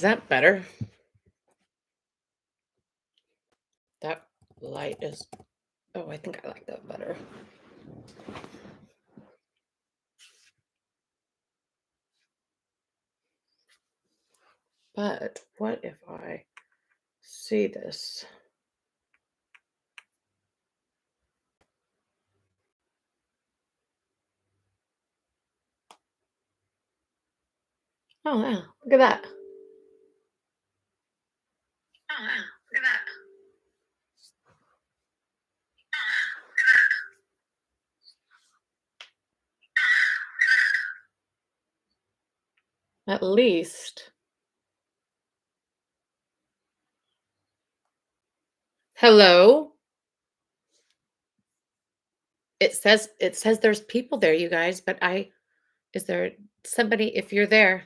Is that better? That light is... Oh, I think I like that better. But what if I see this? Oh, yeah. Look at that. Oh, yeah. Look at that. At least. Hello? It says there's people there, you guys, but is there somebody? If you're there,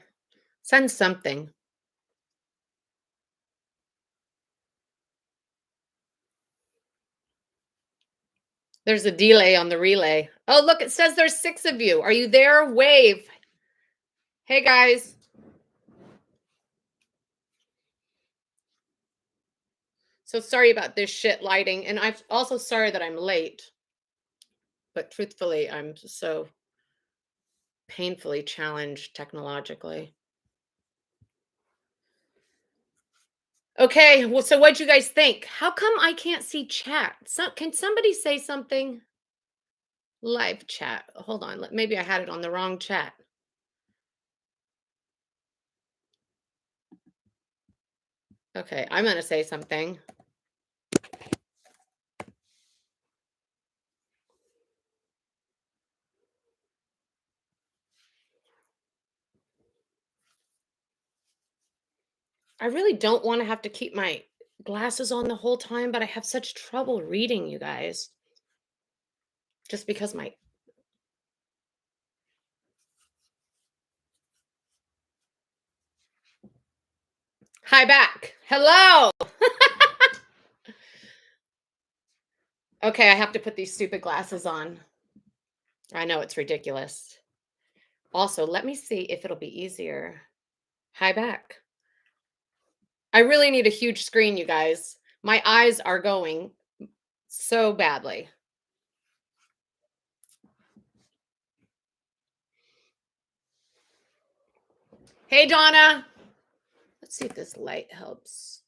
send something. There's a delay on the relay. Oh, look, it says there's 6 of you. Are you there? Wave. Hey, guys. So sorry about this shit lighting. And I'm also sorry that I'm late. But truthfully, I'm so painfully challenged technologically. Okay, well, so what'd you guys think? How come I can't see chat? Can somebody say something? Live chat. Hold on. Maybe I had it on the wrong chat. Okay, I'm going to say something. I really don't want to have to keep my glasses on the whole time, but I have such trouble reading, you guys. Just because my... Hi back. Hello. Okay, I have to put these stupid glasses on. I know it's ridiculous. Also, let me see if it'll be easier. Hi back. I really need a huge screen, you guys. My eyes are going so badly. Hey, Donna. Let's see if this light helps.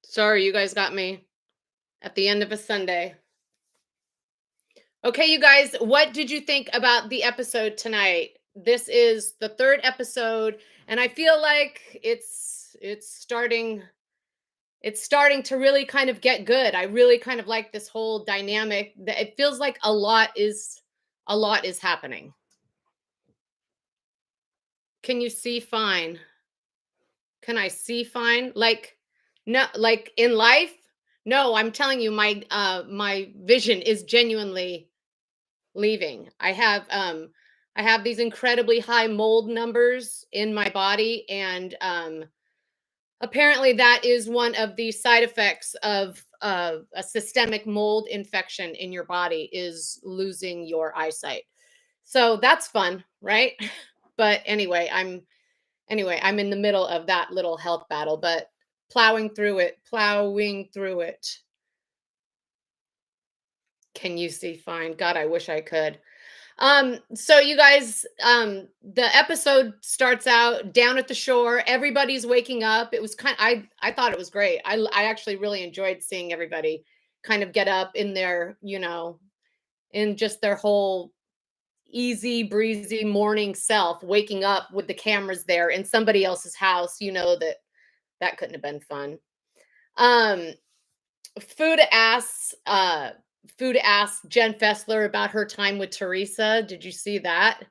Sorry, you guys got me at the end of a Sunday. Okay, you guys, what did you think about the episode tonight? This is the 3rd episode, and I feel like it's starting to really kind of get good. I really kind of like this whole dynamic. It feels like a lot is happening. Can you see fine? Can I see fine? Like, no, like in life? No, I'm telling you, my vision is genuinely leaving. I have these incredibly high mold numbers in my body, and apparently that is one of the side effects of a systemic mold infection in your body, is losing your eyesight. So that's fun, right? But anyway, I'm in the middle of that little health battle, but plowing through it. Can you see fine? God, I wish I could. So you guys, the episode starts out down at the shore. Everybody's waking up. It was I thought it was great. I actually really enjoyed seeing everybody kind of get up in their, in just their whole easy breezy morning self, waking up with the cameras there in somebody else's house. That couldn't have been fun. Um, Food asks Jen Fessler about her time with Teresa. Did you see that?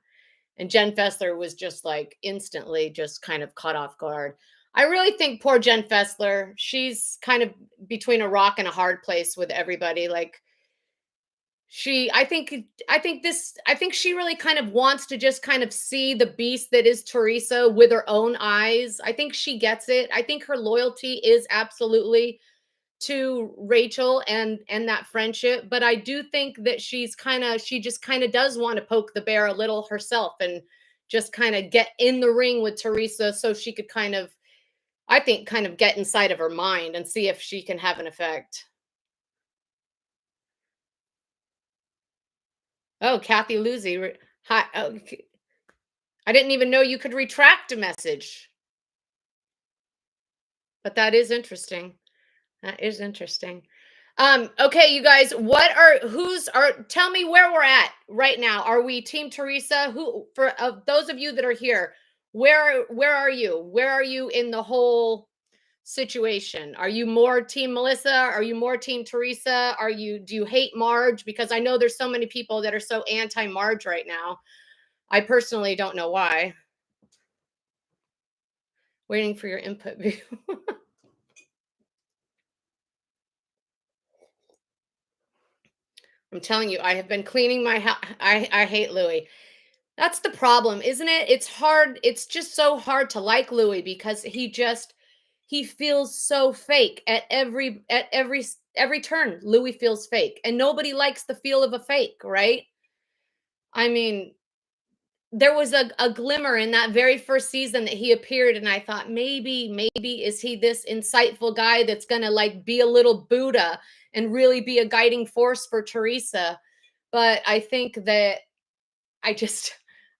And Jen Fessler was just like instantly just kind of caught off guard. I really think poor Jen Fessler, she's kind of between a rock and a hard place with everybody. Like, I think she really kind of wants to just kind of see the beast that is Teresa with her own eyes. I think she gets it. I think her loyalty is absolutely to Rachel and that friendship, but I do think that she just kind of does want to poke the bear a little herself and just kind of get in the ring with Teresa so she could kind of, I think, kind of get inside of her mind and see if she can have an effect. Oh, Kathy Lucy. Hi. Oh, I didn't even know you could retract a message, but that is interesting. That is interesting. Okay, you guys, tell me where we're at right now. Are we team Teresa? Who for of those of you that are here, where are you? Where are you in the whole situation? Are you more team Melissa? Are you more team Teresa? Do you hate Marge? Because I know there's so many people that are so anti-Marge right now. I personally don't know why. Waiting for your input. I'm telling you, I have been cleaning my house. I hate Louie. That's the problem, isn't it? It's hard. It's just so hard to like Louis because he feels so fake at every turn. Louis feels fake, and nobody likes the feel of a fake, right? I mean, there was a glimmer in that very first season that he appeared, and I thought maybe is he this insightful guy that's gonna like be a little Buddha and really be a guiding force for Teresa. But I think that I just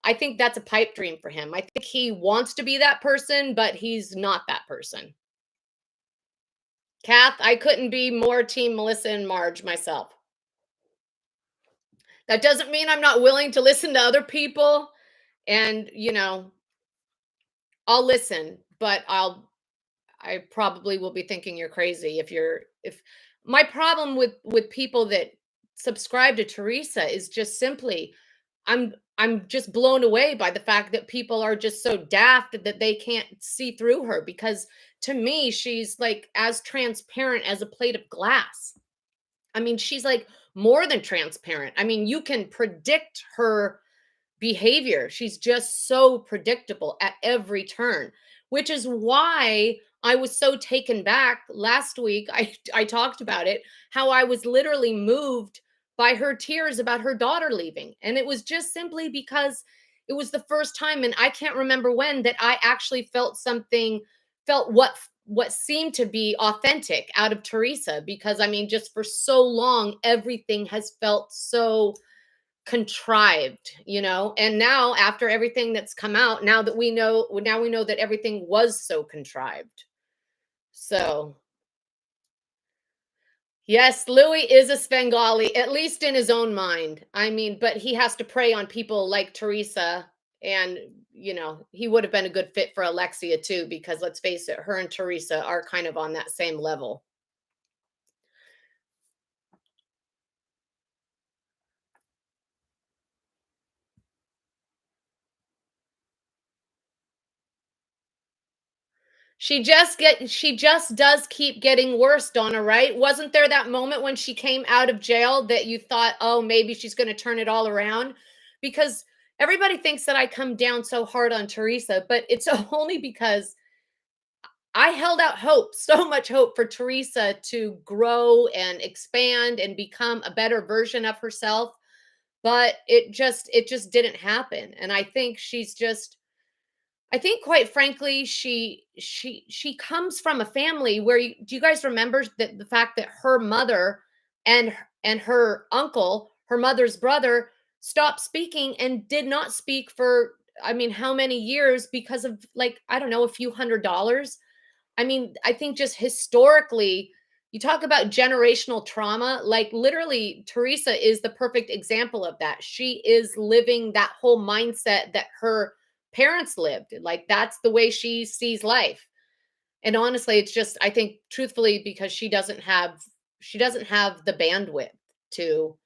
I think that's a pipe dream for him. I think he wants to be that person, but he's not that person. Kath, I couldn't be more team Melissa and Marge myself. That doesn't mean I'm not willing to listen to other people and, I'll listen, but I probably will be thinking you're crazy if my problem with people that subscribe to Teresa is just simply I'm just blown away by the fact that people are just so daft that they can't see through her because to me she's like as transparent as a plate of glass. I mean, she's like more than transparent. I mean, you can predict her behavior. She's just so predictable at every turn, which is why I was so taken back last week. I talked about it, how I was literally moved by her tears about her daughter leaving. And it was just simply because it was the first time and I can't remember when that I actually felt what seemed to be authentic out of Teresa because I mean just for so long everything has felt so contrived, and now after everything that's come out, now we know that everything was so contrived. So yes, Louis is a Svengali, at least in his own mind. I mean, but he has to prey on people like Teresa, and he would have been a good fit for Alexia too, because let's face it, her and Teresa are kind of on that same level. She just does keep getting worse, Donna, right? Wasn't there that moment when she came out of jail that you thought, "Oh, maybe she's going to turn it all around?" Because everybody thinks that I come down so hard on Teresa, but it's only because I held out hope, so much hope for Teresa to grow and expand and become a better version of herself, but it just didn't happen. And I think quite frankly, she comes from a family where do you guys remember that the fact that her mother and her uncle, her mother's brother, stopped speaking and did not speak for I mean, how many years because of like, I don't know, a few $100s. I mean, I think just historically, you talk about generational trauma, like literally Teresa is the perfect example of that. She is living that whole mindset that her parents lived. Like that's the way she sees life. And honestly, it's just I think truthfully because she doesn't have the bandwidth to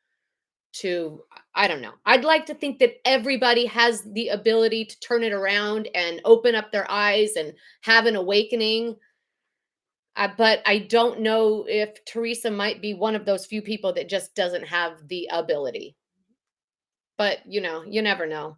to I don't know. I'd like to think that everybody has the ability to turn it around and open up their eyes and have an awakening, but I don't know if Teresa might be one of those few people that just doesn't have the ability. But, you never know.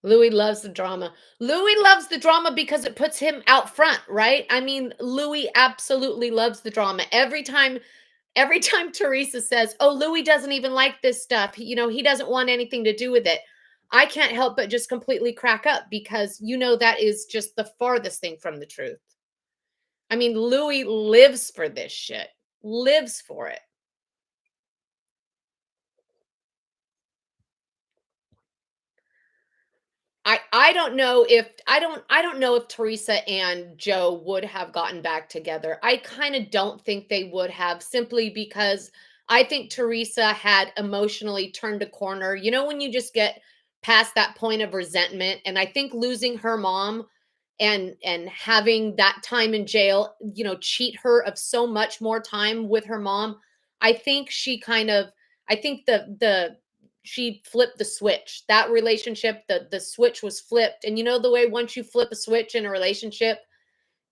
Louis loves the drama. Louis loves the drama because it puts him out front, right? I mean, Louis absolutely loves the drama. Every time Teresa says, "Oh, Louis doesn't even like this stuff. He doesn't want anything to do with it." I can't help but just completely crack up because that is just the farthest thing from the truth. I mean, Louis lives for this shit. Lives for it. I don't know if Teresa and Joe would have gotten back together. I kind of don't think they would have, simply because I think Teresa had emotionally turned a corner. When you just get past that point of resentment, and I think losing her mom and having that time in jail, cheat her of so much more time with her mom. I think she kind of I think the she flipped the switch. That relationship, the switch was flipped. And the way once you flip a switch in a relationship,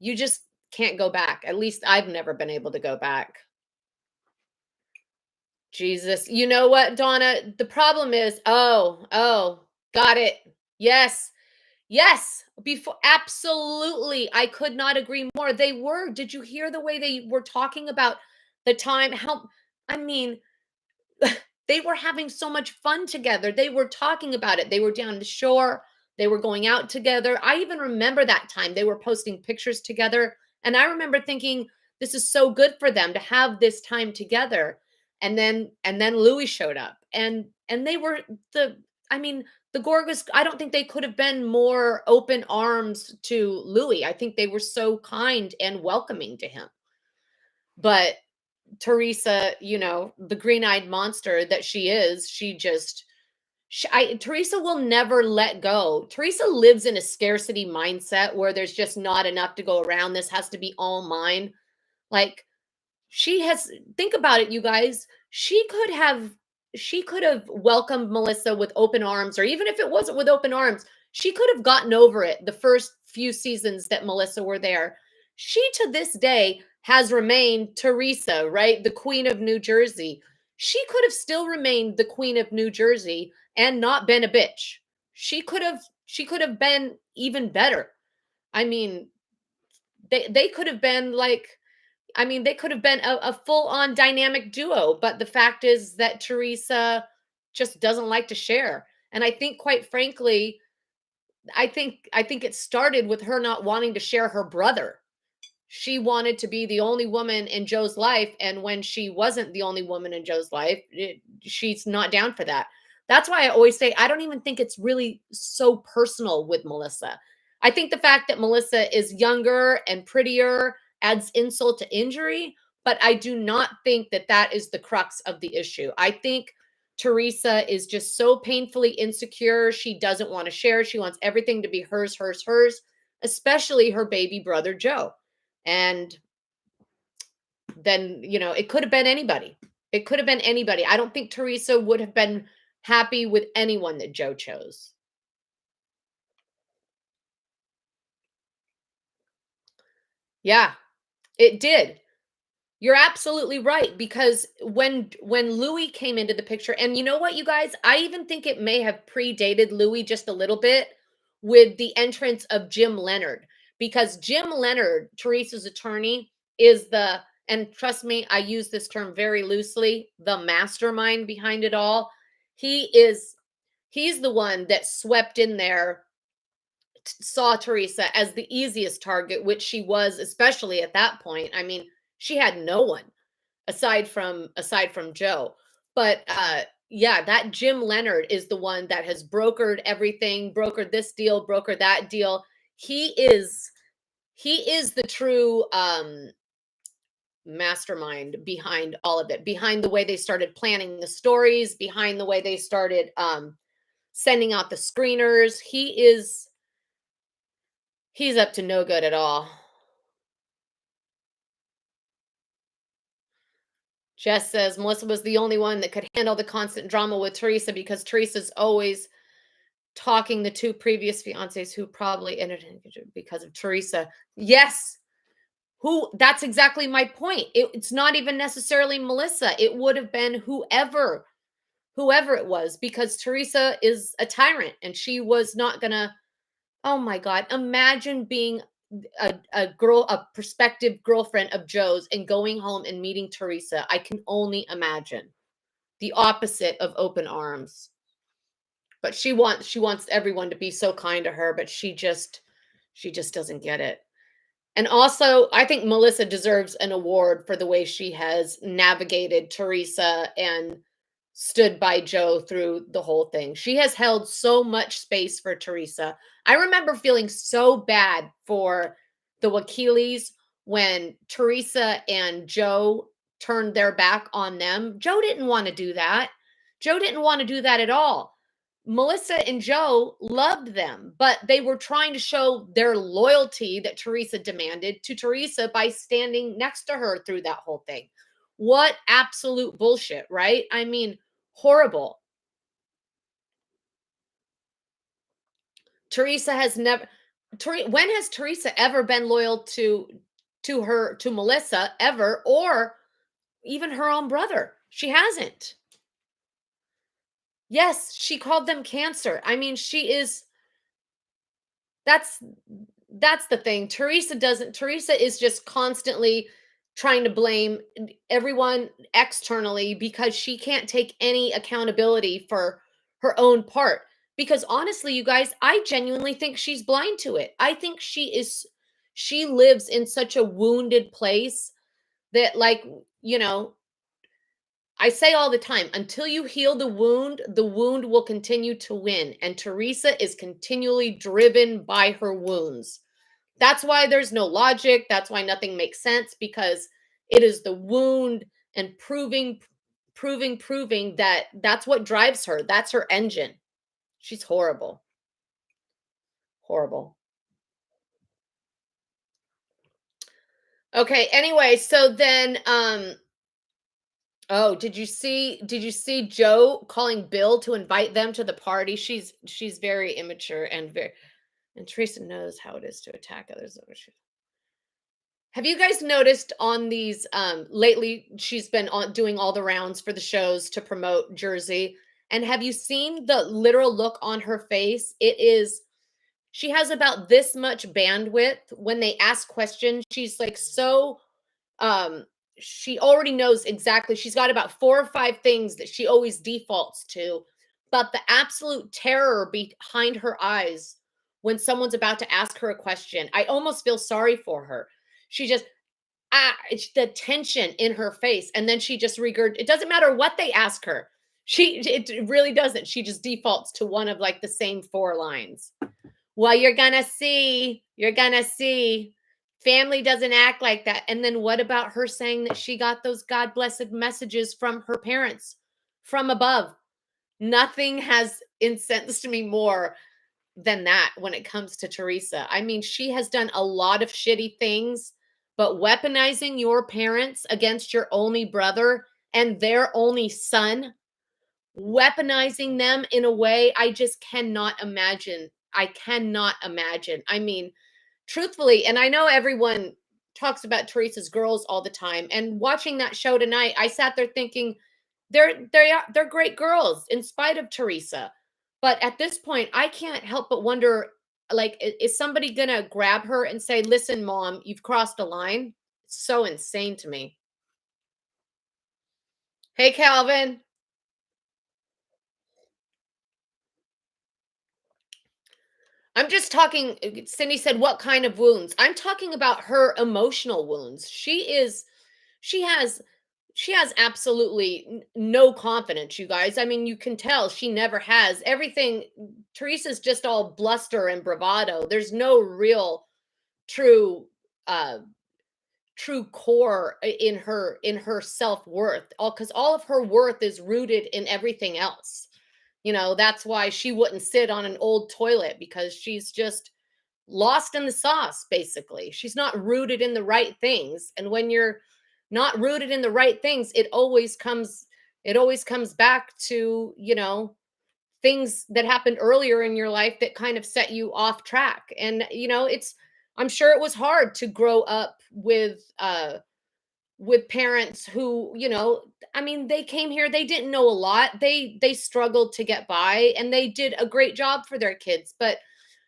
you just can't go back. At least I've never been able to go back. Jesus. You know what, Donna? The problem is, oh, got it. Yes. Yes, before, absolutely. I could not agree more. They were. Did you hear the way they were talking about the time? I mean, they were having so much fun together. They were talking about it. They were down the shore. They were going out together. I even remember that time they were posting pictures together. And I remember thinking, this is so good for them to have this time together. And then Louis showed up. And they were the I mean, the Gorgas, I don't think they could have been more open arms to Louis. I think they were so kind and welcoming to him. But Teresa, the green-eyed monster that she is, Teresa will never let go. Teresa lives in a scarcity mindset where there's just not enough to go around. This has to be all mine. Like, she has think about it, you guys. She could have welcomed Melissa with open arms, or even if it wasn't with open arms, she could have gotten over it the first few seasons that Melissa were there. She, to this day, has remained Teresa, right? The Queen of New Jersey. She could have still remained the Queen of New Jersey and not been a bitch. She could have been even better. I mean, they could have been they could have been a full-on dynamic duo, but the fact is that Teresa just doesn't like to share. And I think, quite frankly, I think it started with her not wanting to share her brother. She wanted to be the only woman in Joe's life, and when she wasn't the only woman in Joe's life, she's not down for that. That's why I always say I don't even think it's really so personal with Melissa. I think the fact that Melissa is younger and prettier adds insult to injury, but I do not think that that is the crux of the issue. I think Teresa is just so painfully insecure. She doesn't want to share. She wants everything to be hers, hers, hers, especially her baby brother, Joe. And then, it could have been anybody. It could have been anybody. I don't think Teresa would have been happy with anyone that Joe chose. Yeah, it did. You're absolutely right, because when Louis came into the picture, and you know what, you guys, I even think it may have predated Louis just a little bit with the entrance of Jim Leonard, because Jim Leonard, Teresa's attorney, is and trust me, I use this term very loosely, the mastermind behind it all. He's the one that swept in there, saw Teresa as the easiest target, which she was, especially at that point. I mean, she had no one aside from Joe. But yeah, that Jim Leonard is the one that has brokered everything, brokered this deal, brokered that deal. He is the true mastermind behind all of it, behind the way they started planning the stories, behind the way they started sending out the screeners. He's up to no good at all. Jess says Melissa was the only one that could handle the constant drama with Teresa, because Teresa's always talking the two previous fiancés who probably ended because of Teresa. Yes. That's exactly my point. It's not even necessarily Melissa. It would have been whoever. whoever it was, because Teresa is a tyrant and she was not gonna. Oh my God. Imagine being a prospective girlfriend of Joe's and going home and meeting Teresa. I can only imagine the opposite of open arms. But she wants everyone to be so kind to her, but she just doesn't get it. And also, I think Melissa deserves an award for the way she has navigated Teresa and stood by Joe through the whole thing. She has held so much space for Teresa. I remember feeling so bad for the Wakilis when Teresa and Joe turned their back on them. Joe didn't want to do that. Joe didn't want to do that at all. Melissa and Joe loved them, but they were trying to show their loyalty that Teresa demanded to Teresa by standing next to her through that whole thing. What absolute bullshit, right? I mean, horrible. Teresa has never when has Teresa ever been loyal to Melissa ever, or even her own brother? She hasn't. Yes, she called them cancer. I mean, she is that's that's the thing. Teresa is just constantly trying to blame everyone externally because she can't take any accountability for her own part. Because honestly, you guys, I genuinely think she's blind to it. I think she lives in such a wounded place that, like, you know, I say all the time, until you heal the wound will continue to win. And Teresa is continually driven by her wounds. That's why there's no logic. That's why nothing makes sense, because it is the wound and proving that that's what drives her. That's her engine. She's horrible. Horrible. Okay, anyway, so then oh, did you see Joe calling Bill to invite them to the party? She's very immature and very, and Teresa knows how it is to attack others. Have you guys noticed on these lately she's been on doing all the rounds for the shows to promote Jersey? And have you seen the literal look on her face? It is She has about this much bandwidth when they ask questions. She's like so um she already knows exactly. She's got about four or five things that she always defaults to, but the absolute terror behind her eyes when someone's about to ask her a question, I almost feel sorry for her. She just it's the tension in her face, and then she just it doesn't matter what they ask her. It really doesn't. She just defaults to one of like the same four lines. Well, you're gonna see. Family doesn't act like that. And then what about her saying that she got those God blessed messages from her parents from above? Nothing has incensed me more than that when it comes to Teresa. I mean, she has done a lot of shitty things, but weaponizing your parents against your only brother and their only son, weaponizing them in a way I just cannot imagine. I cannot imagine. I mean, truthfully, and I know everyone talks about Teresa's girls all the time, and watching that show tonight, I sat there thinking they're great girls in spite of Teresa. But at this point, I can't help but wonder, like, is somebody gonna grab her and say, "Listen, mom, you've crossed a line"? It's so insane to me. Hey, Calvin. I'm just talking. Cindy said, "What kind of wounds?" I'm talking about her emotional wounds. She has she has absolutely no confidence, you guys. I mean, you can tell she never has. Everything Teresa's just all bluster and bravado. There's no real true uh true core in her self-worth. All cuz all of her worth is rooted in everything else. That's why she wouldn't sit on an old toilet, because she's just lost in the sauce, basically. She's not rooted in the right things. And when you're not rooted in the right things, it always comes back to, things that happened earlier in your life that kind of set you off track. And it's I'm sure it was hard to grow up with parents who, I mean, they came here, they didn't know a lot. They struggled to get by and they did a great job for their kids. But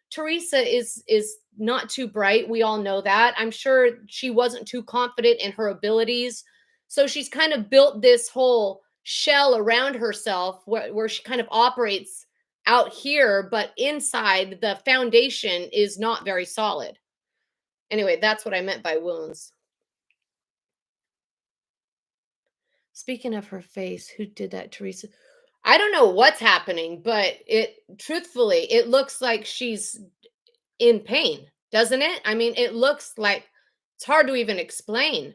Teresa is not too bright. We all know that. I'm sure she wasn't too confident in her abilities. So she's kind of built this whole shell around herself where she kind of operates out here, but inside the foundation is not very solid. Anyway, that's what I meant by wounds. Speaking of her face, who did that, Teresa? I don't know what's happening, but truthfully, it looks like she's in pain, doesn't it? I mean, it looks like it's hard to even explain.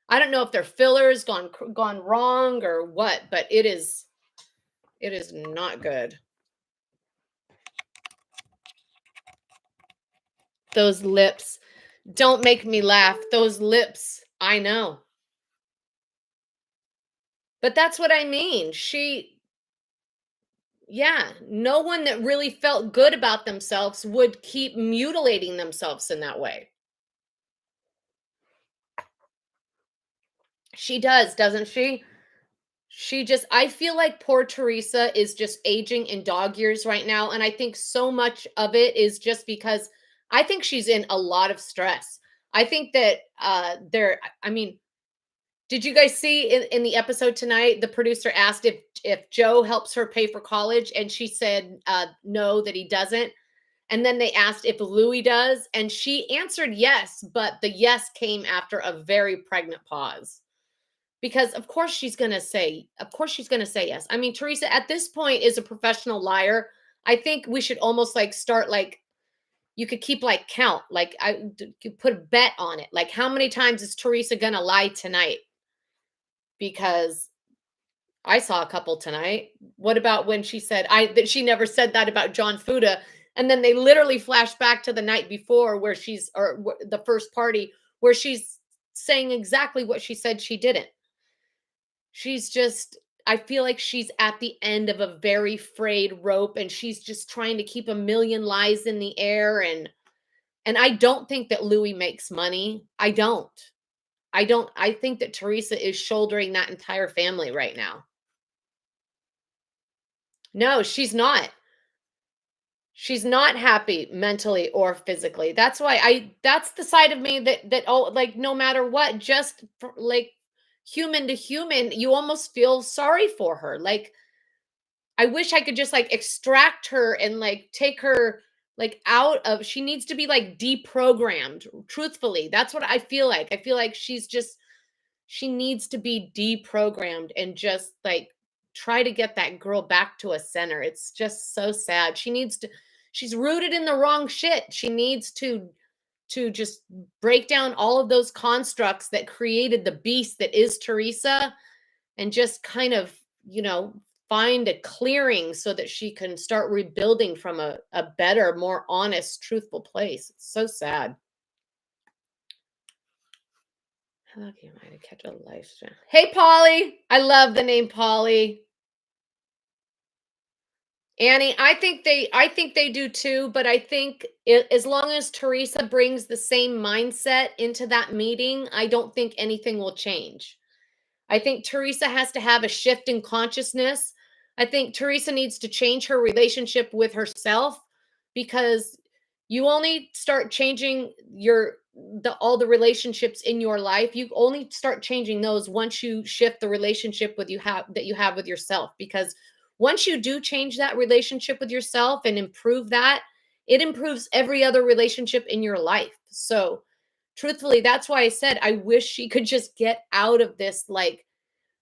I don't know if their fillers gone wrong or what, but it is not good. Those lips don't make me laugh. Those lips, I know. But that's what I mean. Yeah, no one that really felt good about themselves would keep mutilating themselves in that way. She does, doesn't she? I feel like poor Teresa is just aging in dog years right now. And I think so much of it is just because I think she's in a lot of stress. I think that I mean, did you guys see in the episode tonight, the producer asked if Joe helps her pay for college, and she said no, that he doesn't. And then they asked if Louie does, and she answered yes, but the yes came after a very pregnant pause. Because of course she's going to say yes. I mean, Teresa at this point is a professional liar. I think we should almost like start like you could keep like count, like you put a bet on it. Like how many times is Teresa going to lie tonight? Because I saw a couple tonight. What about when she said that she never said that about John Fuda, and then they literally flash back to the night before where the first party where she's saying exactly what she said she didn't. She's just I feel like she's at the end of a very frayed rope and she's just trying to keep a million lies in the air and I don't think that Louis makes money. I don't. I think that Teresa is shouldering that entire family right now. No, she's not. She's not happy mentally or physically. That's the side of me that oh like no matter what, just for, like human to human, you almost feel sorry for her. Like I wish I could just like extract her and like take her like out of she needs to be like deprogrammed. Truthfully, that's what I feel like. I feel like she needs to be deprogrammed and just like try to get that girl back to a center. It's just so sad. She's rooted in the wrong shit. She needs to just break down all of those constructs that created the beast that is Teresa and just kind of, find a clearing so that she can start rebuilding from a better, more honest, truthful place. It's so sad. How lucky am I to catch a live stream? Hey, Polly. I love the name Polly. Annie, I think they do too, but I think as long as Teresa brings the same mindset into that meeting, I don't think anything will change. I think Teresa has to have a shift in consciousness. I think Teresa needs to change her relationship with herself because you only start changing all the relationships in your life. You only start changing those once you shift the relationship that you have with yourself, because once you do change that relationship with yourself and improve that, it improves every other relationship in your life. So, truthfully, that's why I said I wish she could just get out of this like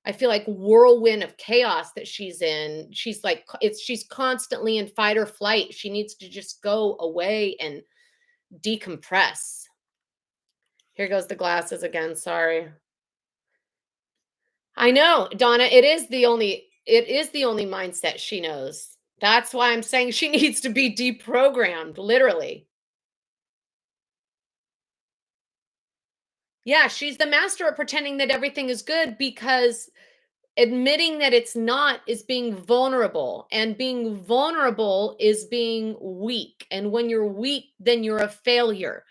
I feel like whirlwind of chaos that she's in. She's constantly in fight or flight. She needs to just go away and decompress. Here goes the glasses again. Sorry. I know, Donna, it is the only mindset she knows. That's why I'm saying she needs to be deprogrammed, literally. Yeah, she's the master at pretending that everything is good because admitting that it's not is being vulnerable, and being vulnerable is being weak. And when you're weak, then you're a failure.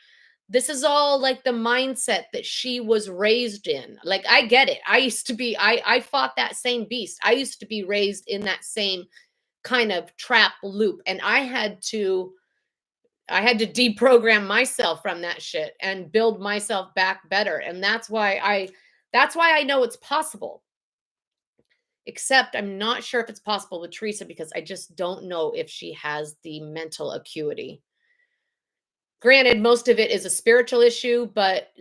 This is all like the mindset that she was raised in. Like, I get it. I used to be, I fought that same beast. I used to be raised in that same kind of trap loop. And I had to deprogram myself from that shit and build myself back better. And that's why I know it's possible. Except I'm not sure if it's possible with Teresa because I just don't know if she has the mental acuity. Granted, most of it is a spiritual issue, but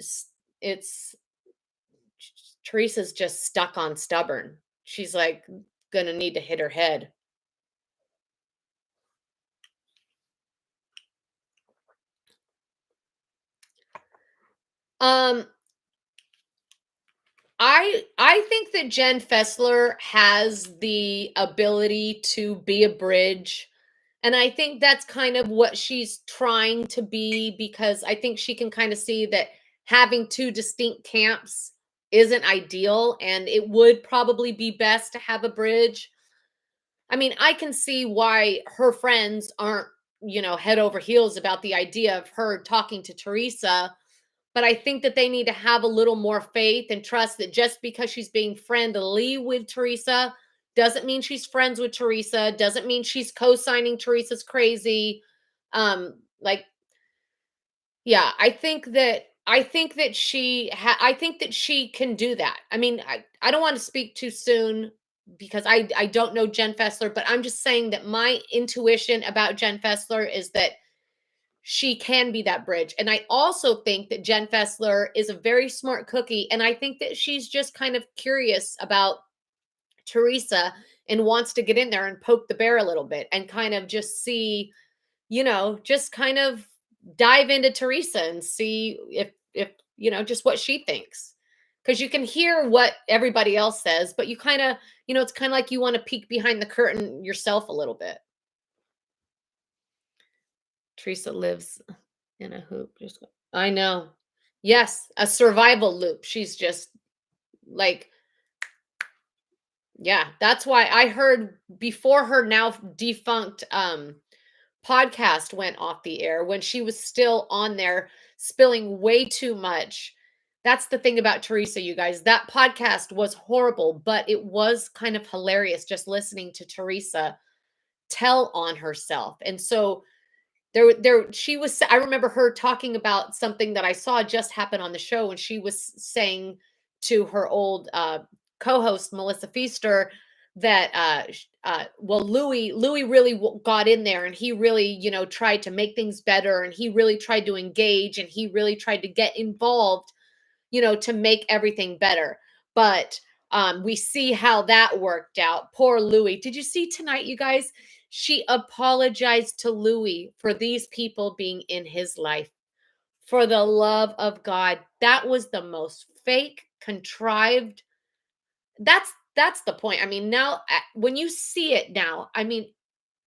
it's Teresa's just stuck on stubborn. She's like gonna need to hit her head. Um, I think that Jen Fessler has the ability to be a bridge. And I think that's kind of what she's trying to be because I think she can kind of see that having two distinct camps isn't ideal and it would probably be best to have a bridge. I mean, I can see why her friends aren't, head over heels about the idea of her talking to Teresa, but I think that they need to have a little more faith and trust that just because she's being friendly with Teresa doesn't mean she's friends with Teresa, doesn't mean she's co-signing Teresa's crazy. Like, yeah, I think that she can do that. I mean, I don't want to speak too soon because I don't know Jen Fessler, but I'm just saying that my intuition about Jen Fessler is that she can be that bridge. And I also think that Jen Fessler is a very smart cookie. And I think that she's just kind of curious about Teresa and wants to get in there and poke the bear a little bit and kind of just see, just kind of dive into Teresa and see if just what she thinks. Because you can hear what everybody else says, but you kind of, it's kind of like you want to peek behind the curtain yourself a little bit. Teresa lives in a hoop. I know. Yes, a survival loop. She's just like, yeah, that's why I heard before her now defunct podcast went off the air when she was still on there spilling way too much. That's the thing about Teresa, you guys. That podcast was horrible, but it was kind of hilarious just listening to Teresa tell on herself. And so she was, I remember her talking about something that I saw just happen on the show, and she was saying to her old co-host Melissa Feaster that well, Louie really got in there, and he really, tried to make things better, and he really tried to engage, and he really tried to get involved, to make everything better. But we see how that worked out. Poor Louie. Did you see tonight, you guys? She apologized to Louie for these people being in his life. For the love of God, that was the most fake, contrived. That's the point. I mean, now when you see it now, I mean,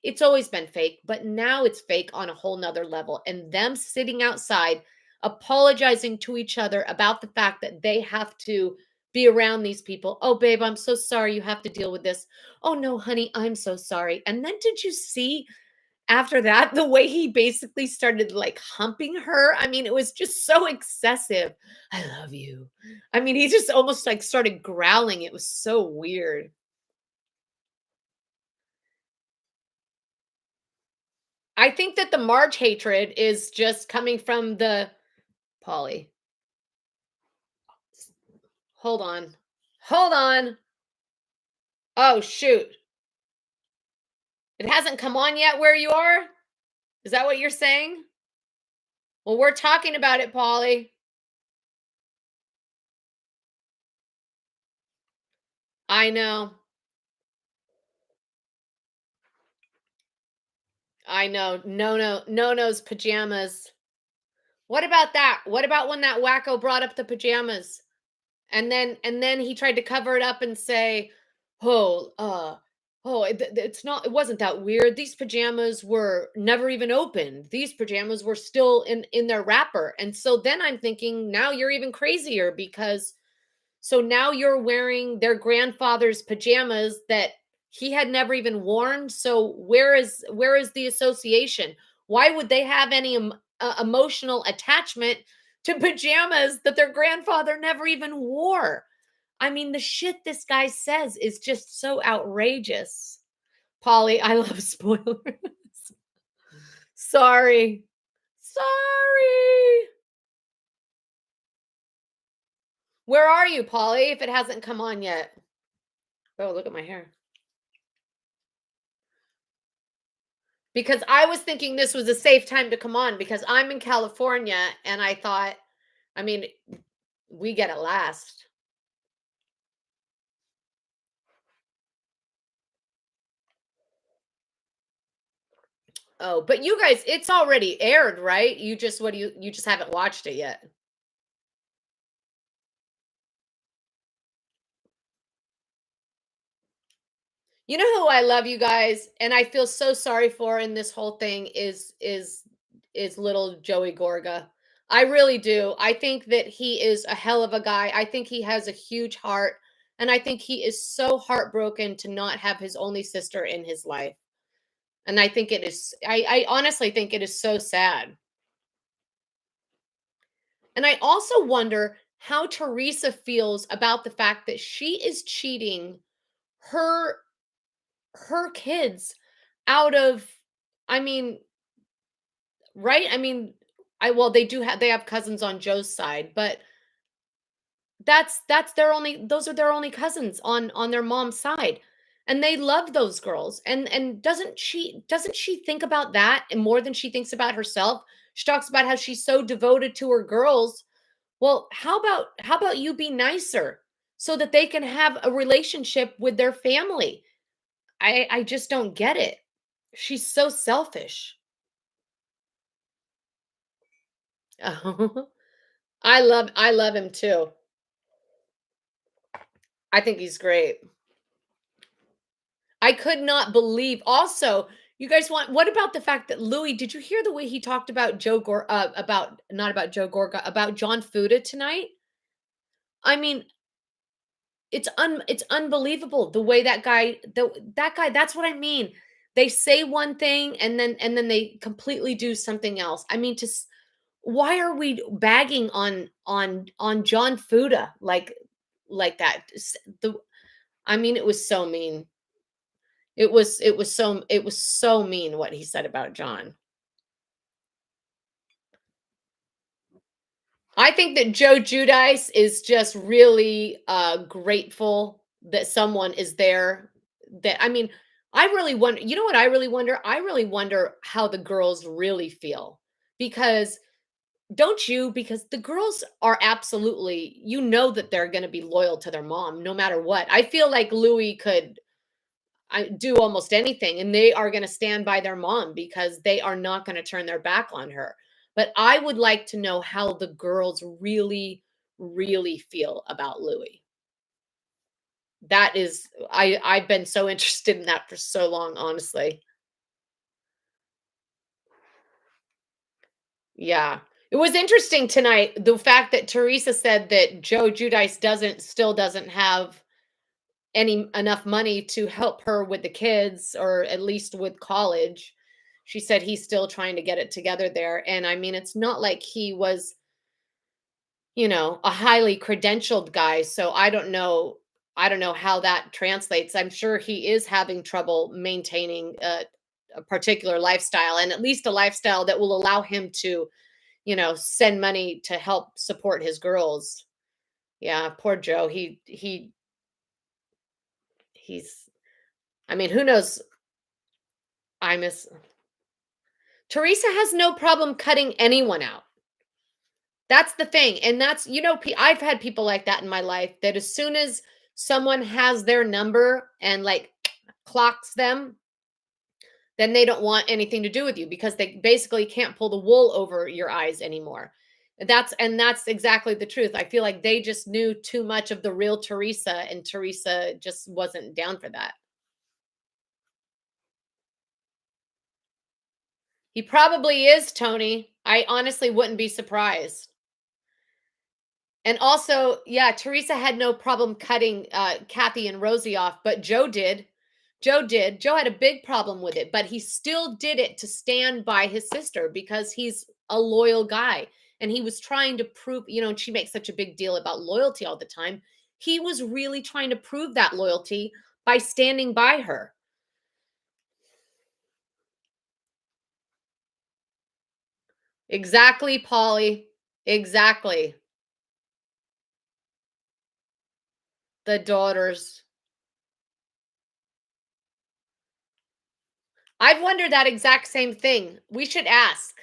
it's always been fake, but now it's fake on a whole nother level. And them sitting outside apologizing to each other about the fact that they have to be around these people. Oh, babe, I'm so sorry you have to deal with this. Oh, no, honey, I'm so sorry. And then did you see after that the way he basically started like humping her? I mean, it was just so excessive. I love you. I mean, he just almost like started growling. It was so weird. I think that the Marge hatred is just coming from the Polly. Hold on. Hold on. Oh, shoot. It hasn't come on yet where you are? Is that what you're saying? Well, we're talking about it, Polly. I know. I know. No-no's pajamas. What about that? What about when that wacko brought up the pajamas? And then he tried to cover it up and say, "Oh, it's not. It wasn't that weird. These pajamas were never even opened. These pajamas were still in their wrapper." And so then I'm thinking, now you're even crazier because so now you're wearing their grandfather's pajamas that he had never even worn. So where is the association? Why would they have any emotional attachment to pajamas that their grandfather never even wore. I mean, the shit this guy says is just so outrageous. Polly, I love spoilers. Sorry. Sorry. Where are you, Polly, if it hasn't come on yet? Oh, look at my hair. Because I was thinking this was a safe time to come on because I'm in California and I thought, I mean, we get it last. Oh, but you guys, it's already aired, right? You just you just haven't watched it yet. You know who I love, you guys, and I feel so sorry for in this whole thing is little Joey Gorga. I really do. I think that he is a hell of a guy. I think he has a huge heart, and I think he is so heartbroken to not have his only sister in his life. And I think it is I honestly think it is so sad. And I also wonder how Teresa feels about the fact that she is cheating her her kids out of, I mean, right? I mean, I well, they have cousins on Joe's side, but that's their only those are their only cousins on their mom's side. And they love those girls. And doesn't she think about that and more than she thinks about herself? She talks about how she's so devoted to her girls. Well, how about you be nicer so that they can have a relationship with their family? I just don't get it. She's so selfish. I love him too. I think he's great. I could not believe also, you guys want what about the fact that Louis, did you hear the way he talked about about not about Joe Gorga, about John Fuda tonight? I mean, it's unbelievable the way that guy, that's what I mean. They say one thing and then they completely do something else. I mean, why are we bagging on John Fuda like that? The I mean, it was so mean. It was so mean what he said about John. I think that Joe Judice is just really grateful that someone is there. That I mean, I really wonder. You know what I really wonder? I really wonder how the girls really feel because don't you? Because the girls are absolutely, you know, that they're going to be loyal to their mom no matter what. I feel like Louis could do almost anything and they are going to stand by their mom because they are not going to turn their back on her. But I would like to know how the girls really feel about Louis. That is, I've been so interested in that for so long, honestly. Yeah. It was interesting tonight, the fact that Teresa said that Joe Judice doesn't have any enough money to help her with the kids or at least with college. She said he's still trying to get it together there. And I mean, it's not like he was, a highly credentialed guy. So I don't know how that translates. I'm sure he is having trouble maintaining a particular lifestyle and at least a lifestyle that will allow him to, send money to help support his girls. Yeah, poor Joe. He's I mean, who knows? I miss Teresa has no problem cutting anyone out. That's the thing. And that's, I've had people like that in my life that as soon as someone has their number and like clocks them, then they don't want anything to do with you because they basically can't pull the wool over your eyes anymore. And that's exactly the truth. I feel like they just knew too much of the real Teresa and Teresa just wasn't down for that. He probably is, Tony. I honestly wouldn't be surprised. And also, yeah, Teresa had no problem cutting Kathy and Rosie off, but Joe did. Joe did. Joe had a big problem with it, but he still did it to stand by his sister because he's a loyal guy. And he was trying to prove, and she makes such a big deal about loyalty all the time. He was really trying to prove that loyalty by standing by her. Exactly, Polly. Exactly. The daughters. I've wondered that exact same thing. We should ask.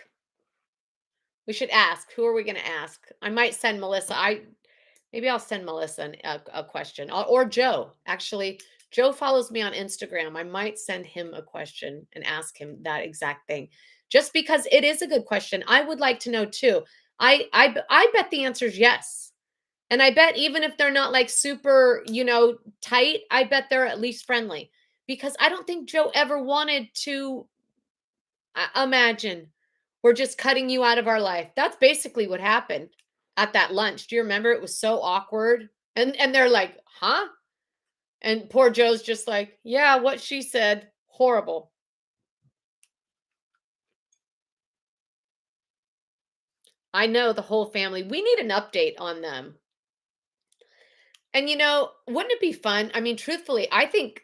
We should ask. Who are we going to ask? I might send Melissa. Maybe I'll send Melissa a question or Joe. Actually, Joe follows me on Instagram. I might send him a question and ask him that exact thing, just because it is a good question. I would like to know too. I bet the answer is yes, and I bet even if they're not like super, tight, I bet they're at least friendly because I don't think Joe ever wanted to imagine we're just cutting you out of our life. That's basically what happened at that lunch. Do you remember? It was so awkward. And they're like, "Huh?" And poor Joe's just like, "Yeah, what she said. Horrible." I know the whole family. We need an update on them. And wouldn't it be fun? I mean, truthfully, I think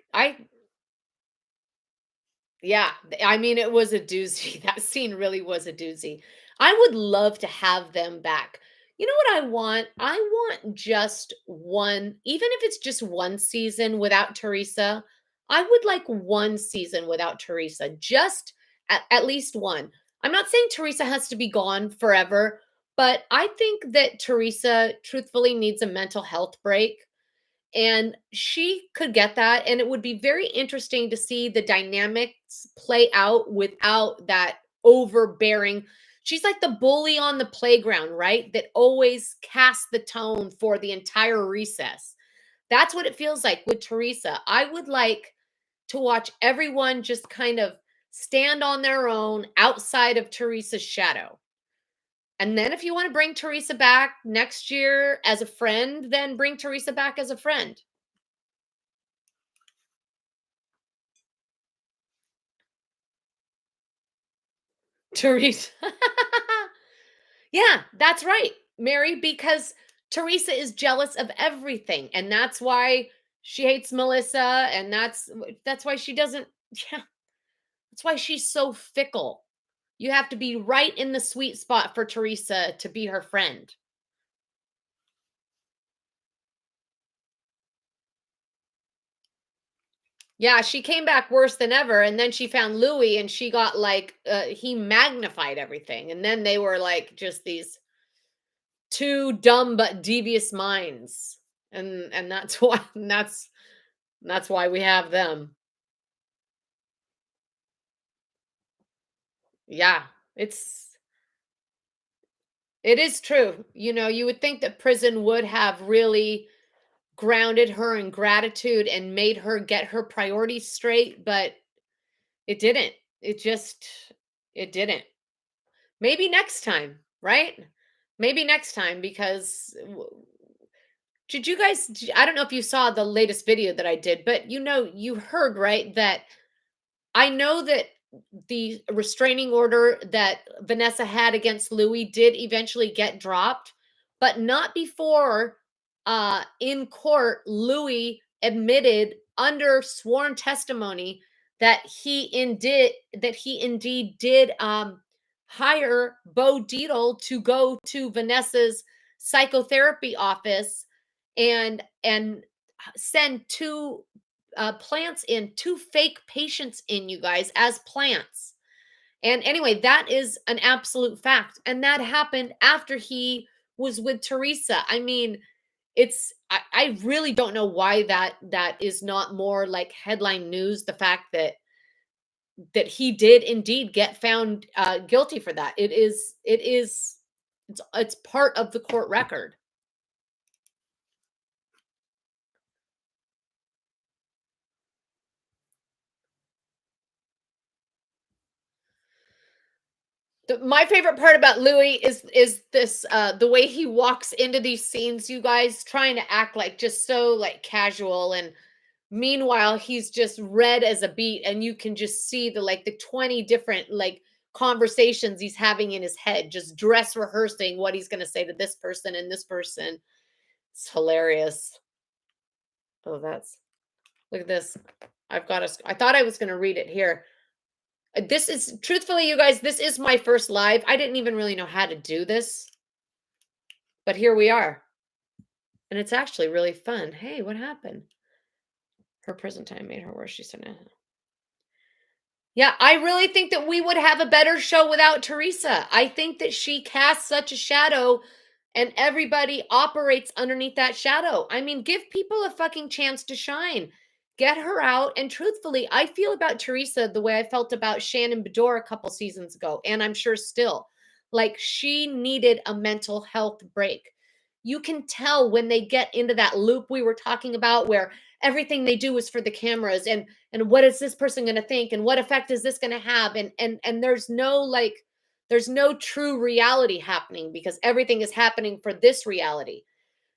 yeah, I mean, it was a doozy. That scene really was a doozy. I would love to have them back. You know what I want? I want just one, even if it's just one season without Teresa. I would like one season without Teresa, just at least one. I'm not saying Teresa has to be gone forever, but I think that Teresa truthfully needs a mental health break, and she could get that, and it would be very interesting to see the dynamics play out without that overbearing. She's like the bully on the playground, right, that always casts the tone for the entire recess. That's what it feels like with Teresa. I would like to watch everyone just kind of stand on their own outside of Teresa's shadow. And then if you want to bring Teresa back next year as a friend, then bring Teresa back as a friend. Teresa. Yeah, that's right, Mary, because Teresa is jealous of everything, and that's why she hates Melissa, and that's why she doesn't. Yeah, that's why she's so fickle. You have to be right in the sweet spot for Teresa to be her friend. Yeah, she came back worse than ever, and then she found Louie, and she got like he magnified everything, and then they were like just these two dumb but devious minds, and that's why that's why we have them. Yeah, it is true. You would think that prison would have really grounded her in gratitude and made her get her priorities straight, but it didn't. It just it didn't. Maybe next time, right? Maybe next time because did you guys I don't know if you saw the latest video that I did, but you heard, right, that I know that the restraining order that Vanessa had against Louis did eventually get dropped, but not before in court Louis admitted under sworn testimony that he indeed did hire Bo Deedle to go to Vanessa's psychotherapy office and send two fake patients in, you guys, as plants. And anyway, that is an absolute fact. And that happened after he was with Teresa. I mean, I really don't know why that is not more like headline news. The fact that he did indeed get found guilty for that. It's part of the court record. My favorite part about Louis is this the way he walks into these scenes, you guys, trying to act like just so like casual, and Meanwhile, he's just red as a beet, and you can just see the 20 different conversations he's having in his head, just dress rehearsing what he's gonna say to this person and this person. It's hilarious. Oh, that's look at this. I thought I was gonna read it here. This is truthfully, you guys, this is my first live. I didn't even really know how to do this, but here we are. And it's actually really fun. Hey, what happened? Her prison time made her worse. She said, "Eh." Yeah, I really think that we would have a better show without Teresa. I think that she casts such a shadow and everybody operates underneath that shadow. I mean, give people a fucking chance to shine. Get her out. And truthfully, I feel about Teresa the way I felt about Shannon Bedore a couple seasons ago, and I'm sure still. Like she needed a mental health break. You can tell when they get into that loop we were talking about where everything they do is for the cameras and what is this person going to think and what effect is this going to have and there's no true reality happening because everything is happening for this reality.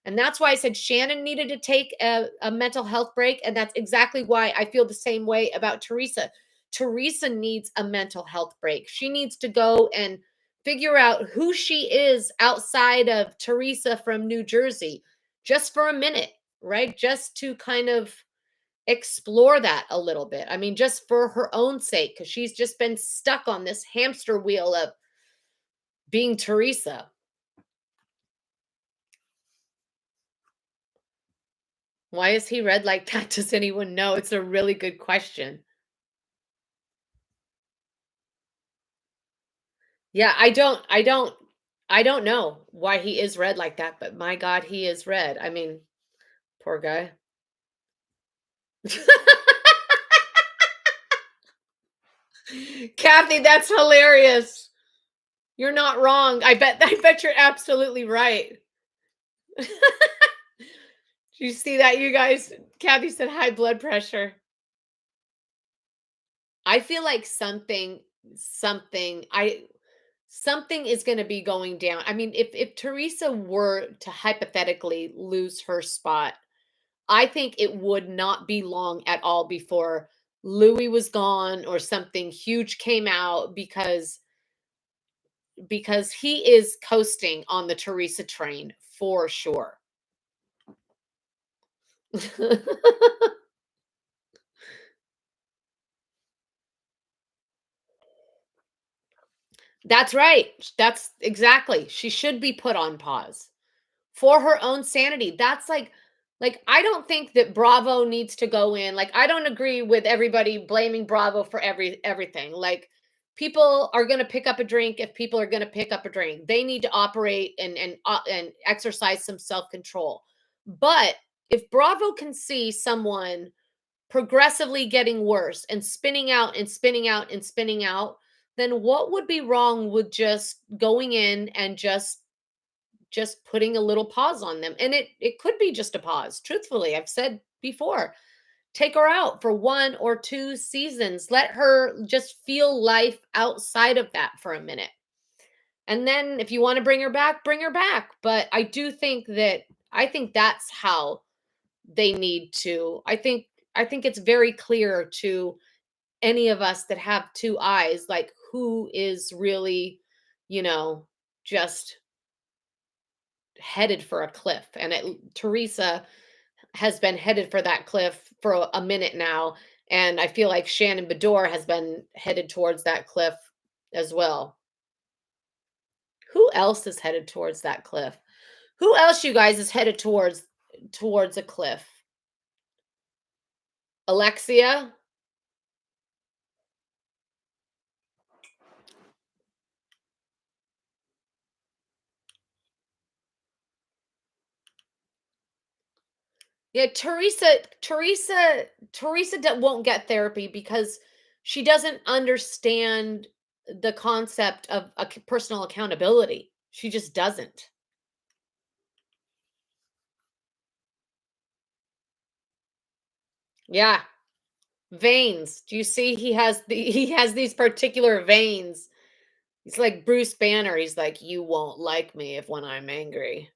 And that's why I said Shannon needed to take a mental health break. And that's exactly why I feel the same way about Teresa. Teresa needs a mental health break. She needs to go and figure out who she is outside of Teresa from New Jersey just for a minute, right? Just to kind of explore that a little bit. I mean, just for her own sake, because she's just been stuck on this hamster wheel of being Teresa. Why is he red like that? Does anyone know? It's a really good question. Yeah, I don't know why he is red like that, but my God, he is red. I mean, poor guy. Kathy, that's hilarious. You're not wrong. I bet you're absolutely right. Do you see that, you guys? Kathy said high blood pressure. I feel like something is going to be going down. I mean, if Teresa were to hypothetically lose her spot, I think it would not be long at all before Louie was gone or something huge came out because he is coasting on the Teresa train for sure. That's right. That's exactly. She should be put on pause for her own sanity. That's like I don't think that Bravo needs to go in. Like I don't agree with everybody blaming Bravo for everything. Like people are going to pick up a drink if people are going to pick up a drink. They need to operate and exercise some self-control. But if Bravo can see someone progressively getting worse and spinning out and spinning out and spinning out, then what would be wrong with just going in and just putting a little pause on them? And it could be just a pause. Truthfully, I've said before, take her out for 1 or 2 seasons. Let her just feel life outside of that for a minute. And then if you want to bring her back, bring her back. But I think that's how they need to. I think it's very clear to any of us that have two eyes, like who is really, you know, just headed for a cliff. And Teresa has been headed for that cliff for a minute now. And I feel like Shannon Bedore has been headed towards that cliff as well. Who else is headed towards that cliff? Who else, you guys, is headed towards a cliff? Alexia? Yeah, Teresa won't get therapy because she doesn't understand the concept of personal accountability. She just doesn't. Yeah, veins. Do you see he has these particular veins. He's like Bruce Banner. He's like, you won't like me if when I'm angry.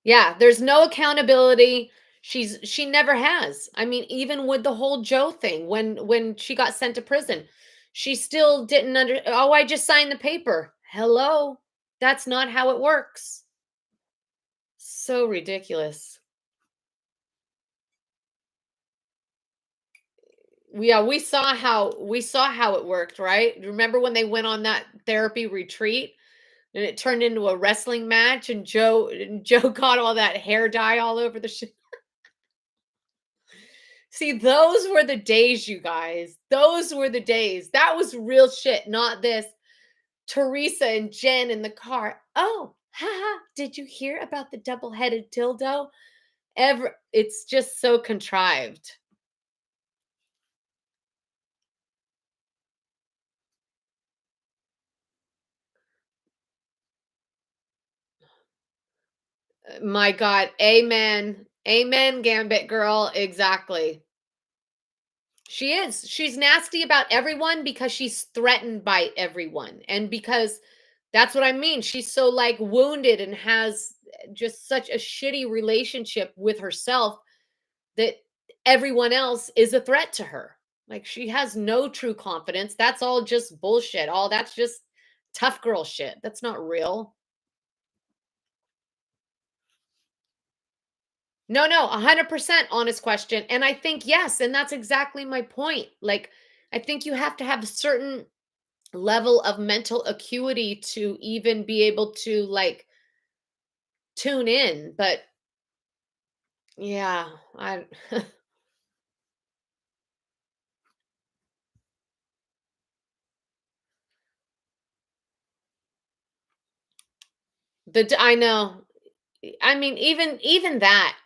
Yeah, there's no accountability. She never has. I mean, even with the whole Joe thing, when she got sent to prison, she still didn't oh, I just signed the paper. Hello. That's not how it works. So ridiculous. Yeah, we saw how it worked, right? Remember when they went on that therapy retreat and it turned into a wrestling match and Joe got all that hair dye all over the See, those were the days, you guys. Those were the days. That was real shit, not this Teresa and Jen in the car. Oh, haha. Did you hear about the double-headed dildo? It's just so contrived. My God. Amen. Amen, Gambit girl. Exactly. She is. She's nasty about everyone because she's threatened by everyone. And because that's what I mean. She's so like wounded and has just such a shitty relationship with herself that everyone else is a threat to her. Like she has no true confidence. That's all just bullshit. All that's just tough girl shit. That's not real. No, no, 100% honest question. And I think yes, and that's exactly my point. Like I think you have to have a certain level of mental acuity to even be able to like tune in, but yeah, I I know. I mean, even that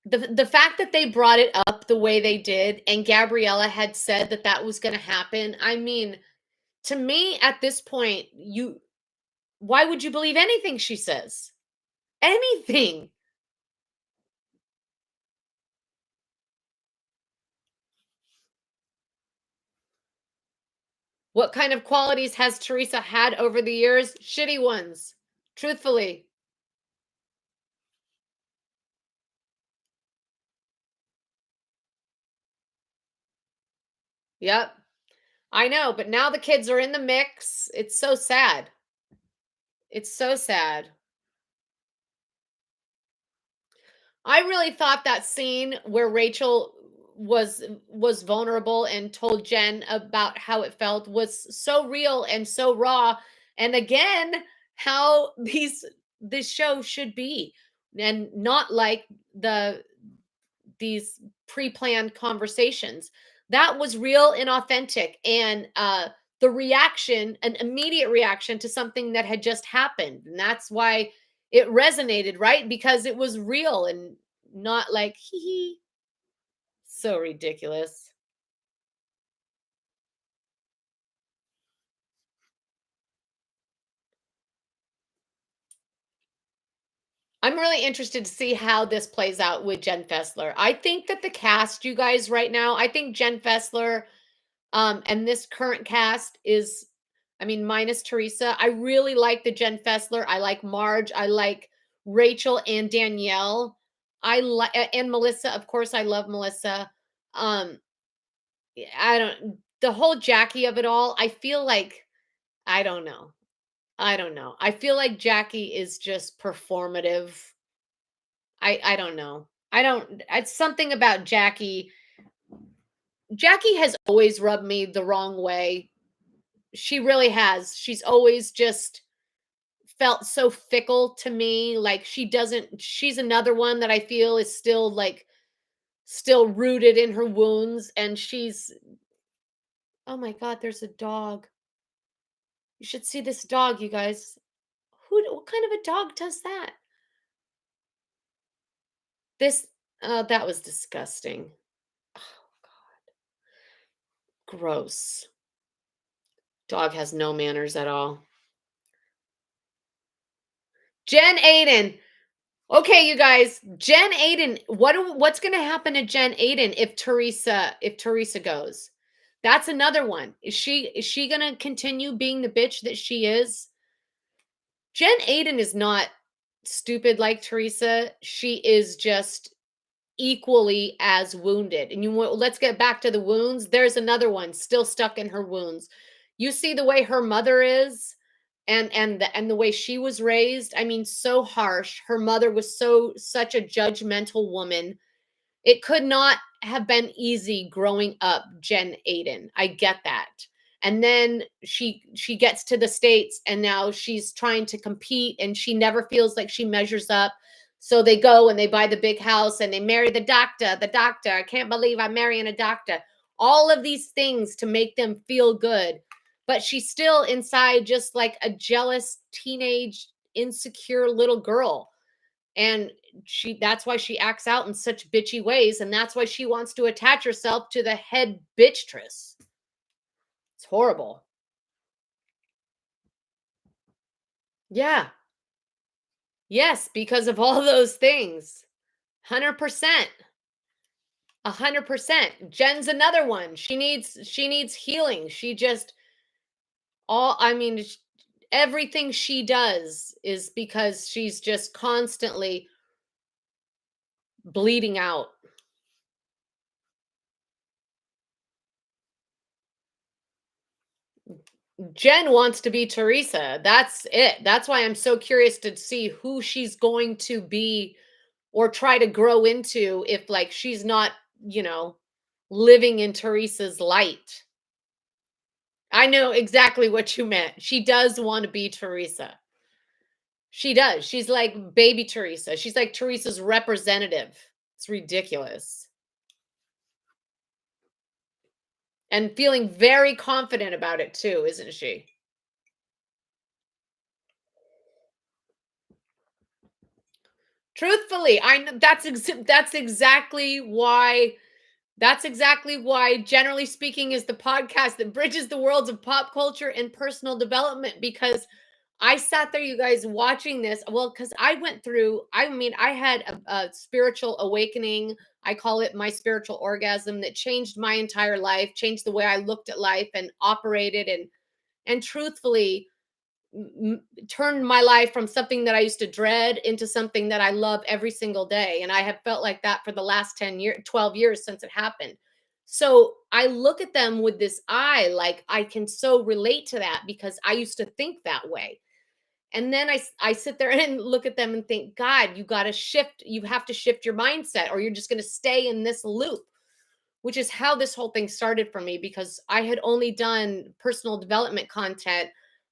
the fact that they brought it up the way they did, and Gabriella had said that that was going to happen. I mean, to me, at this point, why would you believe anything she says? Anything. What kind of qualities has Teresa had over the years? Shitty ones. Truthfully. Yep. I know, but now the kids are in the mix. It's so sad. It's so sad. I really thought that scene where Rachel was vulnerable and told Jen about how it felt was so real and so raw. And again, how this show should be, and not like these pre-planned conversations. That was real and authentic, and the reaction, an immediate reaction to something that had just happened, and that's why it resonated, right? Because it was real and not like hee hee. So ridiculous. I'm really interested to see how this plays out with Jen Fessler. I think that the cast, you guys, right now, I think Jen Fessler, and this current cast is, I mean, minus Teresa. I really like the Jen Fessler. I like Marge. I like Rachel and Danielle. I like and Melissa. Of course, I love Melissa. Um, I don't the whole Jackie of it all. I feel like I don't know. I don't know. I feel like Jackie is just performative. I don't know. I don't. It's something about Jackie. Jackie has always rubbed me the wrong way. She really has. She's always just felt so fickle to me. Like she's another one that I feel is still like still rooted in her wounds, and she's oh my god, there's a dog. You should see this dog, you guys. What kind of a dog does that? This that was disgusting. Oh, gross. Dog has no manners at all. Jen Aiden. Okay, you guys, Jen Aiden, what's going to happen to Jen Aiden if Teresa goes? That's another one. Is she going to continue being the bitch that she is? Jen Aiden is not. stupid like Teresa, she is just equally as wounded. And let's get back to the wounds. There's another one still stuck in her wounds. You see the way her mother is and the way she was raised. I mean, so harsh. Her mother was such a judgmental woman. It could not have been easy growing up, Jen Aiden. I get that. And then she gets to the States and now she's trying to compete and she never feels like she measures up. So they go and they buy the big house and they marry the doctor. The doctor, I can't believe I'm marrying a doctor. All of these things to make them feel good. But she's still inside just like a jealous teenage insecure little girl. And that's why she acts out in such bitchy ways and that's why she wants to attach herself to the head bitchtress. It's horrible. Yeah. Yes, because of all those things. 100%. 100%. Jen's another one. She needs healing. She just all I mean everything she does is because she's just constantly bleeding out. Jen wants to be Teresa. That's it. That's why I'm so curious to see who she's going to be or try to grow into if like she's not, you know, living in Teresa's light. I know exactly what you meant. She does want to be Teresa. She does. She's like baby Teresa. She's like Teresa's representative. It's ridiculous. And feeling very confident about it too, isn't she? Truthfully, I know that's exactly why generally speaking is the podcast that bridges the worlds of pop culture and personal development because I sat there you guys watching this cuz I went through I mean I had a spiritual awakening. I call it my spiritual orgasm that changed my entire life, changed the way I looked at life and operated and truthfully turned my life from something that I used to dread into something that I love every single day. And I have felt like that for the last 10 years, 12 years since it happened. So I look at them with this eye, like I can so relate to that because I used to think that way. And then I sit there and look at them and think, God, you got to shift. You have to shift your mindset or you're just going to stay in this loop, which is how this whole thing started for me because I had only done personal development content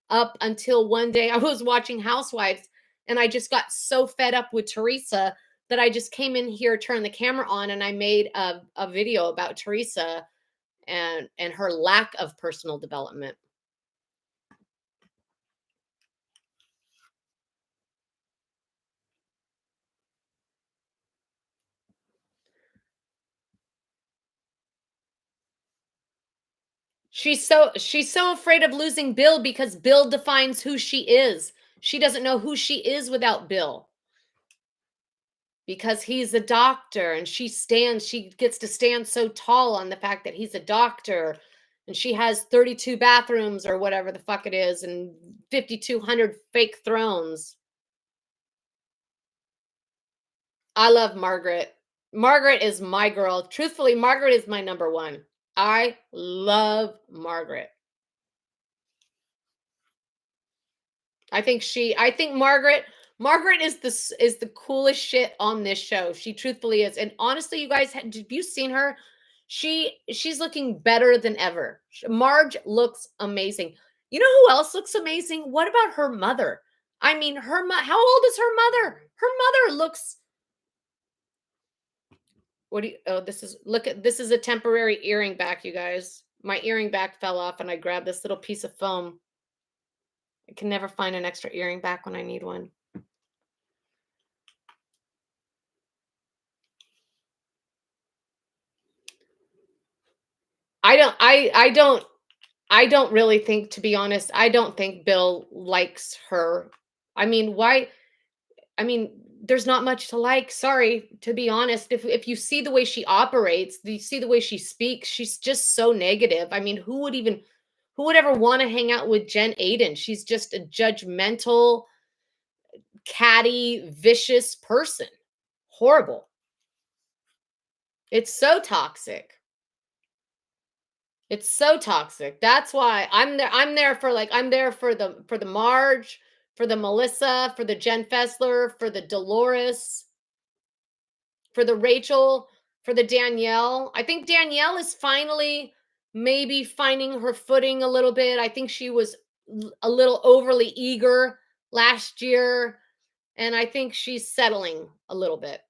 up until one day I was watching Housewives and I just got so fed up with Teresa that I just came in here, turned the camera on, and I made a video about Teresa and her lack of personal development. She's so afraid of losing Bill because Bill defines who she is. She doesn't know who she is without Bill. Because he's a doctor and she gets to stand so tall on the fact that he's a doctor and she has 32 bathrooms or whatever the fuck it is and 5200 fake thrones. I love Margaret. Margaret is my girl. Truthfully, Margaret is my number one. I love Margaret. I think Margaret is the coolest shit on this show. She truthfully is. And honestly, you guys, have you seen her? She's looking better than ever. Marge looks amazing. You know who else looks amazing? What about her mother? I mean, how old is her mother? Her mother looks what do you oh this is look at this is a temporary earring back, you guys. My earring back fell off and I grabbed this little piece of foam. I can never find an extra earring back when I need one. I don't I don't really think, to be honest, I don't think Bill likes her. I mean, why I mean, there's not much to like. Sorry, to be honest. If you see the way she operates, you see the way she speaks, she's just so negative. I mean, who would ever want to hang out with Jen Aiden? She's just a judgmental, catty, vicious person. Horrible. It's so toxic. It's so toxic. That's why I'm there for like I'm there for the Marge, for the Melissa, for the Jen Fessler, for the Dolores, for the Rachel, for the Danielle. I think Danielle is finally maybe finding her footing a little bit. I think she was a little overly eager last year, and I think she's settling a little bit.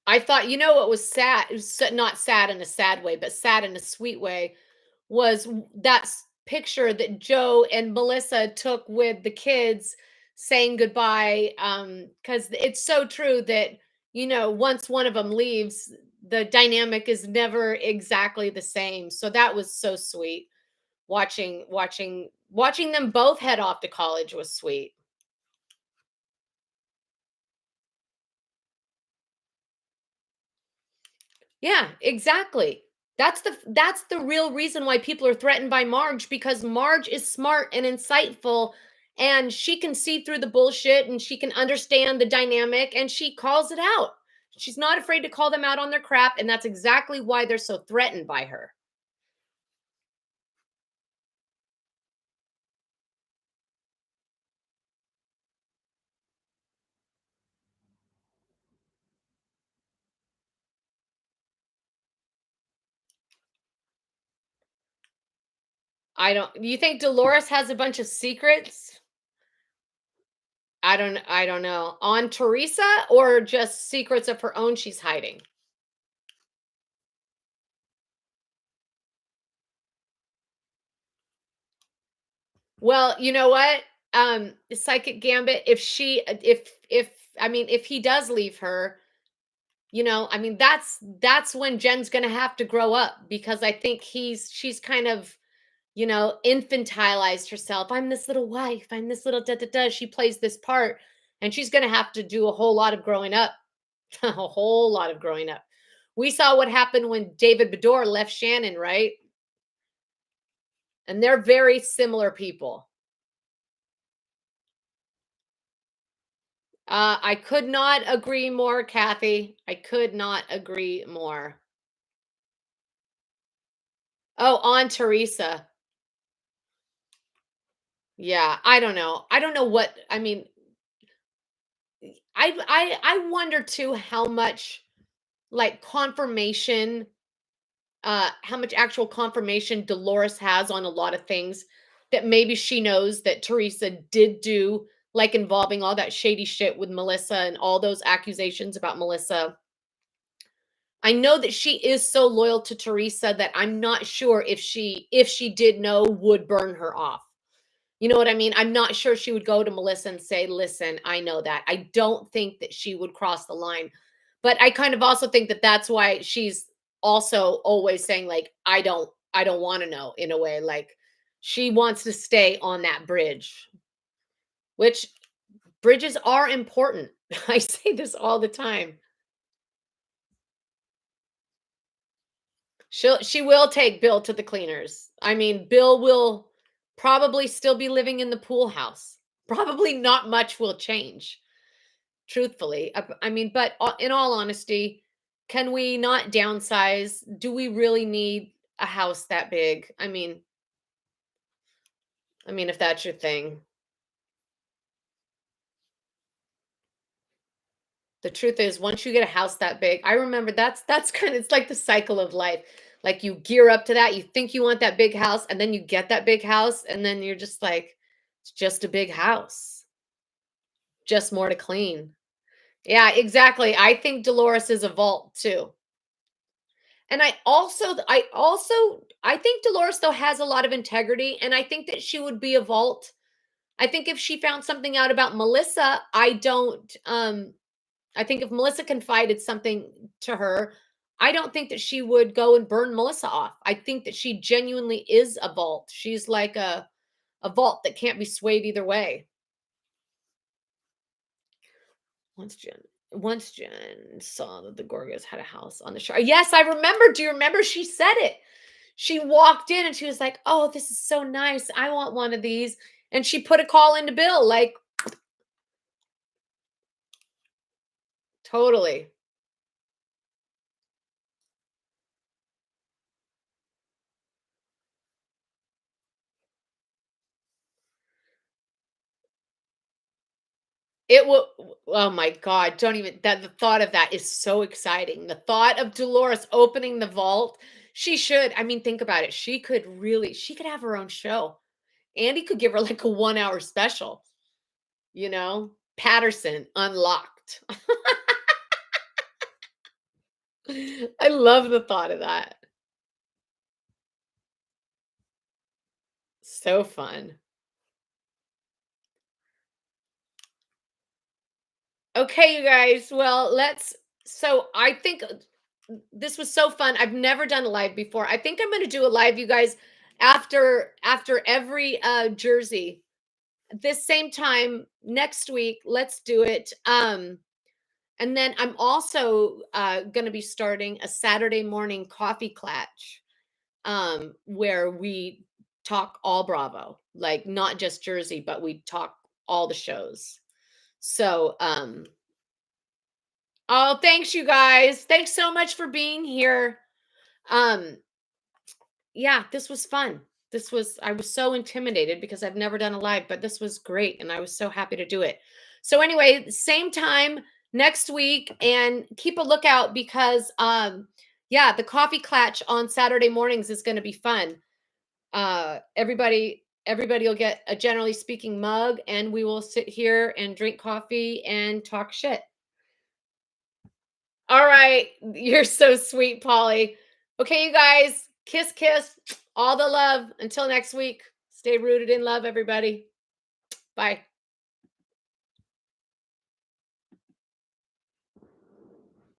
I thought, you know what was sad? It was not sad in a sad way, but sad in a sweet way was that picture that Joe and Melissa took with the kids saying goodbye. Because it's so true that, once one of them leaves, the dynamic is never exactly the same. So that was so sweet. Watching them both head off to college was sweet. Yeah, exactly. That's the real reason why people are threatened by Marge, because Marge is smart and insightful, and she can see through the bullshit, and she can understand the dynamic, and she calls it out. She's not afraid to call them out on their crap, and that's exactly why they're so threatened by her. I don't You think Dolores has a bunch of secrets? I don't know. On Teresa, or just secrets of her own she's hiding? Well, you know what? Psychic Gambit, if I mean, if he does leave her, I mean, that's when Jen's gonna have to grow up, because I think she's kind of, infantilized herself. I'm this little wife, I'm this little da da da. She plays this part, and she's gonna have to do a whole lot of growing up. A whole lot of growing up. We saw what happened when David Bedore left Shannon, right? And they're very similar people. I could not agree more, Kathy. I could not agree more. Oh, on Teresa. Yeah, I don't know. I don't know what I mean. I wonder too how much, like, confirmation, how much actual confirmation Dolores has on a lot of things that maybe she knows that Teresa did do, like involving all that shady shit with Melissa and all those accusations about Melissa. I know that she is so loyal to Teresa that I'm not sure if she did know, would burn her off. You know what I mean? I'm not sure she would go to Melissa and say, "Listen, I know that." I don't think that she would cross the line. But I kind of also think that that's why she's also always saying, like, I don't want to know, in a way, like she wants to stay on that bridge, which bridges are important. I say this all the time. She will take Bill to the cleaners. I mean, Bill will probably still be living in the pool house. Probably not much will change, truthfully. I mean, but in all honesty, can we not downsize? Do we really need a house that big? I mean, if that's your thing. The truth is, once you get a house that big, I remember that's kind of, it's like the cycle of life. Like, you gear up to that, you think you want that big house, and then you get that big house, and then you're just like, it's just a big house, just more to clean. Yeah, exactly. I think Dolores is a vault too. And I think Dolores though has a lot of integrity, and I think that she would be a vault. I think if she found something out about Melissa, I think if Melissa confided something to her, I don't think that she would go and burn Melissa off. I think that she genuinely is a vault. She's like a vault that can't be swayed either way. Once Jen once Jen saw that the Gorgas had a house on the shore. Yes, I remember. Do you remember she said it? She walked in and she was like, "Oh, this is so nice. I want one of these." And she put a call into Bill, like, totally. It will, oh my god, don't even, that the thought of that is so exciting. The thought of Dolores opening the vault, she should, I mean, think about it. She could have her own show. Andy could give her like a 1-hour special, you know? Patterson Unlocked. I love the thought of that. So fun. Okay, you guys. Well, so I think this was so fun. I've never done a live before. I think I'm going to do a live, you guys, after every jersey. This same time next week, let's do it. And then I'm also going to be starting a Saturday morning coffee clatch, where we talk all Bravo, like not just Jersey, but we talk all the shows. So, oh, thanks you guys. Thanks so much for being here. Um, yeah, this was fun. I was so intimidated because I've never done a live, but this was great and I was so happy to do it. So anyway, same time next week, and keep a lookout because yeah, the coffee clatch on Saturday mornings is going to be fun. Everybody will get a generally speaking mug and we will sit here and drink coffee and talk shit. All right. You're so sweet, Polly. Okay, you guys, kiss, kiss, all the love. Until next week, stay rooted in love, everybody. Bye.